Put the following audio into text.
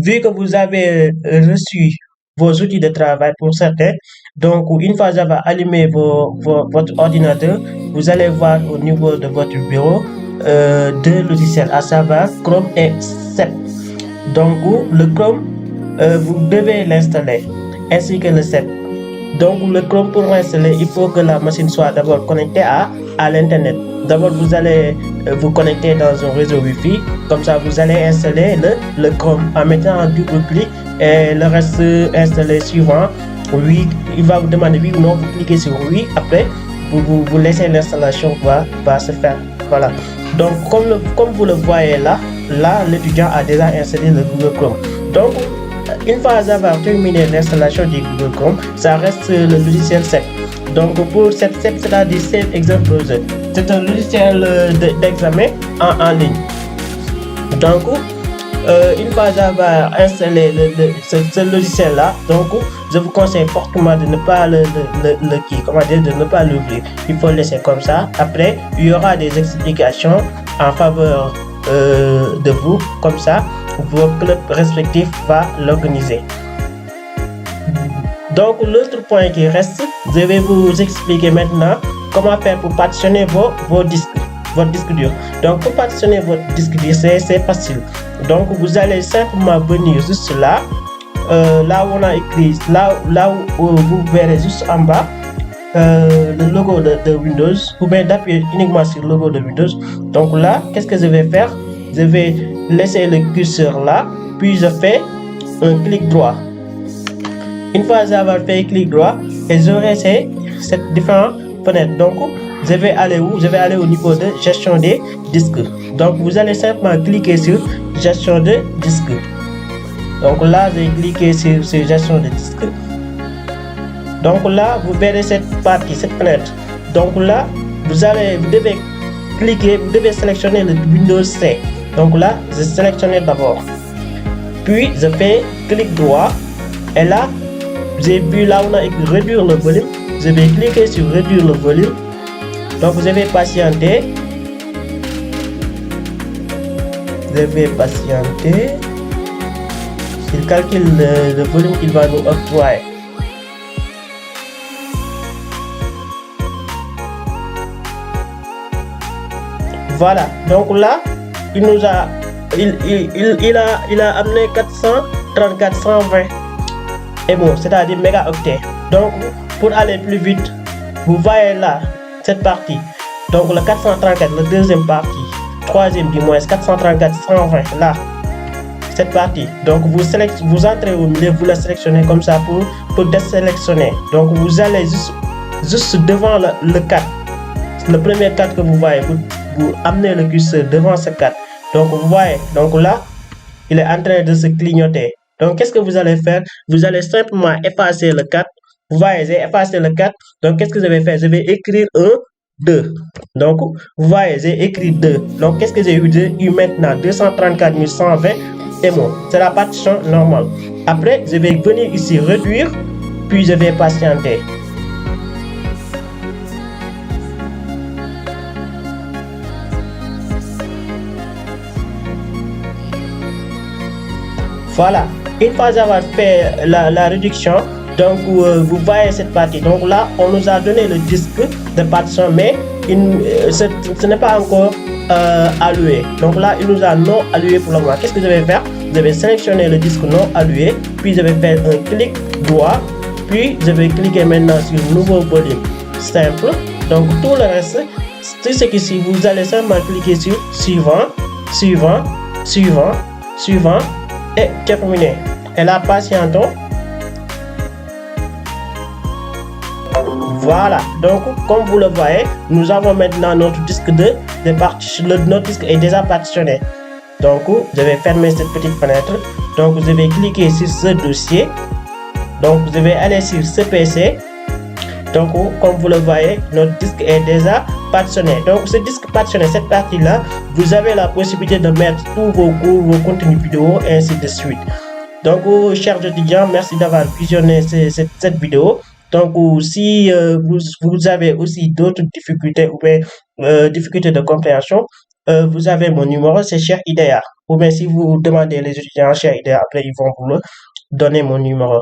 vu que vous avez reçu vos outils de travail pour certains, donc une fois que vous avez allumé votre ordinateur, vous allez voir au niveau de votre bureau deux logiciels, à savoir Chrome et CEP. Donc le Chrome, vous devez l'installer, ainsi que le CEP. Donc le Chrome pour l'installer, il faut que la machine soit d'abord connectée à l'Internet. D'abord, vous allez vous connecter dans un réseau Wi-Fi. Comme ça, vous allez installer le Chrome en mettant un double clic et le reste installé suivant. Oui, il va vous demander oui ou non. Vous cliquez sur oui. Après, vous laissez l'installation va se faire. Voilà. Donc, comme vous le voyez là, l'étudiant a déjà installé le Google Chrome. Donc, une fois avoir terminé l'installation du Google Chrome, ça reste le logiciel SEP. Donc pour SEP, c'est-à-dire Safe Exam Browser, c'est un logiciel d'examen en ligne. Donc une fois avoir installé ce logiciel-là, donc je vous conseille fortement de ne pas de ne pas l'ouvrir. Il faut le laisser comme ça. Après, il y aura des explications en faveur de vous, comme ça vos clubs respectifs va l'organiser. Donc l'autre point qui reste, je vais vous expliquer maintenant comment faire pour partitionner votre disque dur. Donc pour partitionner votre disque dur, c'est facile. Donc vous allez simplement venir juste là, là où on a écrit, là où vous verrez juste en bas le logo de Windows. Vous pouvez appuyer uniquement sur le logo de Windows. Donc là, qu'est-ce que je vais faire? Je vais laisser le curseur là, puis je fais un clic droit. Une fois avoir fait un clic droit, et j'aurai ces différentes fenêtres. Donc, je vais aller où? Je vais aller au niveau de gestion des disques. Donc, vous allez simplement cliquer sur gestion de disques. Donc là, j'ai cliqué sur gestion de disques. Donc là, vous verrez cette partie, cette fenêtre. Donc là, vous devez cliquer, vous devez sélectionner le Windows C. Donc là, je sélectionne d'abord. Puis, je fais clic droit. Et là, j'ai vu là où on a écrit réduire le volume. Je vais cliquer sur réduire le volume. Donc, vous devez patienter. Il calcule le volume qu'il va nous octroyer. Voilà, donc là, il a amené 434 120 et bon, c'est-à-dire mégaoctets. Donc, pour aller plus vite, vous voyez là, cette partie. Donc, le 434, la deuxième partie, troisième du moins, 434 120, là, cette partie. Donc, vous entrez au milieu, vous la sélectionnez comme ça pour désélectionner. Donc, vous allez juste devant le 4. Le premier 4 que vous voyez, vous amenez le curseur devant ce 4. Donc vous voyez, donc là, il est en train de se clignoter. Donc qu'est-ce que vous allez faire? Vous allez simplement effacer le 4. Vous voyez, j'ai effacé le 4. Donc qu'est-ce que je vais faire? Je vais écrire 1, 2. Donc vous voyez, j'ai écrit 2. Donc qu'est-ce que j'ai eu? J'ai eu maintenant 234 120 et bon, c'est la partition normale. Après, je vais venir ici réduire, puis je vais patienter. Voilà, une fois avoir fait la réduction, donc vous voyez cette partie. Donc là, on nous a donné le disque de partition, mais ce n'est pas encore alloué. Donc là, il nous a non alloué pour le moment. Qu'est-ce que je vais faire? Je vais sélectionner le disque non alloué, puis je vais faire un clic droit, puis je vais cliquer maintenant sur nouveau volume simple. Donc tout le reste, tout ce qui suit, vous allez simplement cliquer sur suivant, suivant, suivant, suivant. Et terminé. Et là, patientons. Voilà. Donc, comme vous le voyez, nous avons maintenant notre disque notre disque est déjà partitionné. Donc, je vais fermer cette petite fenêtre. Donc, je vais cliquer sur ce dossier. Donc, je vais aller sur ce PC. Donc, comme vous le voyez, notre disque est déjà partitionné. Donc, ce disque partitionné, cette partie-là, vous avez la possibilité de mettre tous vos cours, vos contenus vidéo, et ainsi de suite. Donc, chers étudiants, merci d'avoir visionné cette vidéo. Donc, si vous avez aussi d'autres difficultés ou difficultés de compréhension, vous avez mon numéro, c'est cher IDEA. Ou bien si vous demandez les étudiants chez IDEA, après ils vont vous le donner mon numéro.